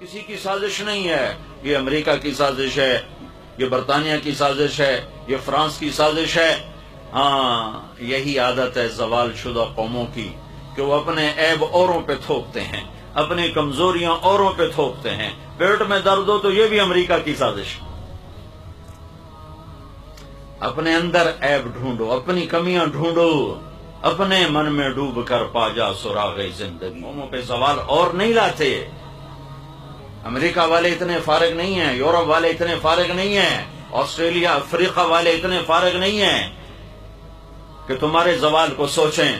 کسی کی سازش نہیں ہے، یہ امریکہ کی سازش ہے، یہ برطانیہ کی سازش ہے، یہ فرانس کی سازش ہے۔ ہاں، یہی عادت ہے زوال شدہ قوموں کی کہ وہ اپنے عیب اوروں پہ تھوپتے ہیں، اپنی کمزوریاں اوروں پہ تھوپتے ہیں۔ پیٹ میں درد ہو تو یہ بھی امریکہ کی سازش۔ اپنے اندر عیب ڈھونڈو، اپنی کمیاں ڈھونڈو، اپنے من میں ڈوب کر پا جا سراغ زندگی۔ قوموں پہ زوال اور نہیں لاتے۔ امریکہ والے اتنے فارغ نہیں ہیں، یورپ والے اتنے فارغ نہیں ہیں، آسٹریلیا افریقہ والے اتنے فارغ نہیں ہیں کہ تمہارے زوال کو سوچیں۔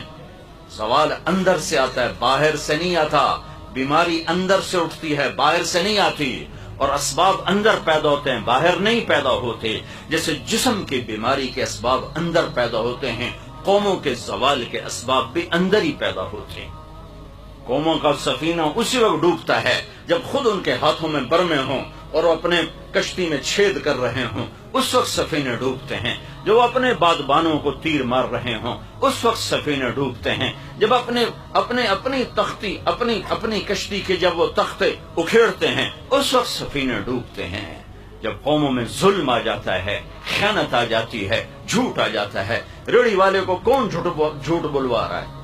زوال اندر سے آتا ہے، باہر سے نہیں آتا۔ بیماری اندر سے اٹھتی ہے، باہر سے نہیں آتی، اور اسباب اندر پیدا ہوتے ہیں، باہر نہیں پیدا ہوتے۔ جیسے جسم کی بیماری کے اسباب اندر پیدا ہوتے ہیں، قوموں کے زوال کے اسباب بھی اندر ہی پیدا ہوتے ہیں۔ قوموں کا سفینہ اسی وقت ڈوبتا ہے جب خود ان کے ہاتھوں میں برمے ہوں اور وہ اپنے کشتی میں چھید کر رہے ہوں، اس وقت سفینے ڈوبتے ہیں۔ جو اپنے بادبانوں کو تیر مار رہے ہوں، اس وقت سفینے ڈوبتے ہیں۔ جب اپنی کشتی کے جب وہ تختے اکھیڑتے ہیں، اس وقت سفینے ڈوبتے ہیں۔ جب قوموں میں ظلم آ جاتا ہے، خیانت آ جاتی ہے، جھوٹ آ جاتا ہے۔ ریڑھی والے کو کون جھوٹ بلوا رہا ہے؟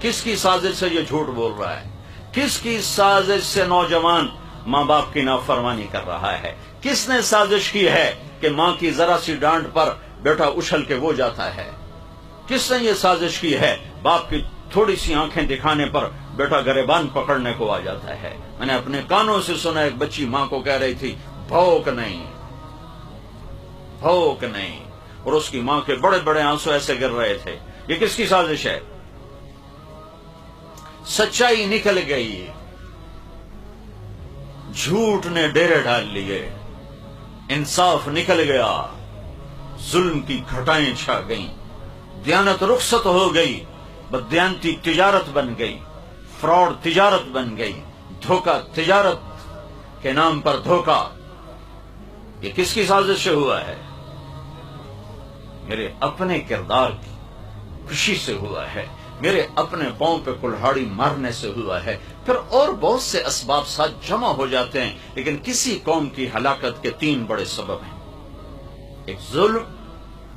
کس کی سازش سے یہ جھوٹ بول رہا ہے؟ کس کی سازش سے نوجوان ماں باپ کی نافرمانی کر رہا ہے؟ کس نے سازش کی ہے کہ ماں کی ذرا سی ڈانٹ پر بیٹا اچھل کے وہ جاتا ہے؟ کس نے یہ سازش کی ہے باپ کی تھوڑی سی آنکھیں دکھانے پر بیٹا گریبان پکڑنے کو آ جاتا ہے؟ میں نے اپنے کانوں سے سنا، ایک بچی ماں کو کہہ رہی تھی بھوک نہیں، بھوک نہیں، اور اس کی ماں کے بڑے بڑے آنسو ایسے گر رہے تھے۔ یہ کس کی سازش ہے؟ سچائی نکل گئی، جھوٹ نے ڈیرے ڈال لیے، انصاف نکل گیا، ظلم کی گھٹائیں چھا گئیں، دیانت رخصت ہو گئی، بددیانتی تجارت بن گئی، فراڈ تجارت بن گئی، دھوکہ تجارت کے نام پر دھوکہ۔ یہ کس کی سازش سے ہوا ہے؟ میرے اپنے کردار کی خوشی سے ہوا ہے، میرے اپنے پاؤں پہ کلہاڑی مارنے سے ہوا ہے۔ پھر اور بہت سے اسباب ساتھ جمع ہو جاتے ہیں، لیکن کسی قوم کی ہلاکت کے 3 بڑے سبب ہیں۔ ایک ظلم،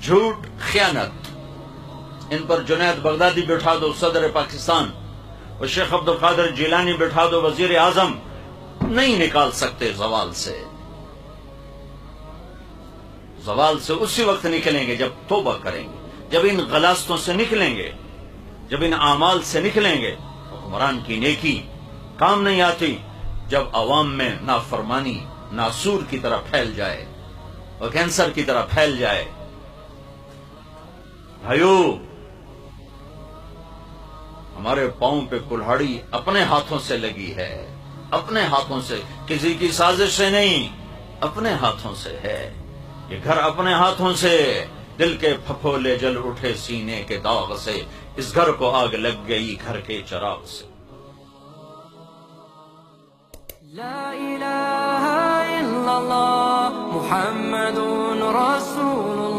جھوٹ، خیانت۔ ان پر جنید بغدادی بٹھا دو صدر پاکستان، اور شیخ عبد القادر جیلانی بٹھا دو وزیر اعظم، نہیں نکال سکتے زوال سے۔ زوال سے اسی وقت نکلیں گے جب توبہ کریں گے، جب ان غلاستوں سے نکلیں گے، جب ان اعمال سے نکلیں گے۔ حکمران کی نیکی کام نہیں آتی جب عوام میں نافرمانی ناسور کی طرح پھیل جائے اور کینسر کی طرح پھیل جائے۔ بھائیو، ہمارے پاؤں پہ کلہاڑی اپنے ہاتھوں سے لگی ہے، اپنے ہاتھوں سے، کسی کی سازش سے نہیں، اپنے ہاتھوں سے ہے۔ یہ گھر اپنے ہاتھوں سے، دل کے پھپھولے جل اٹھے سینے کے داغ سے، اس گھر کو آگ لگ گئی گھر کے چراغ سے۔ لا الہ الا اللہ محمد رسول اللہ۔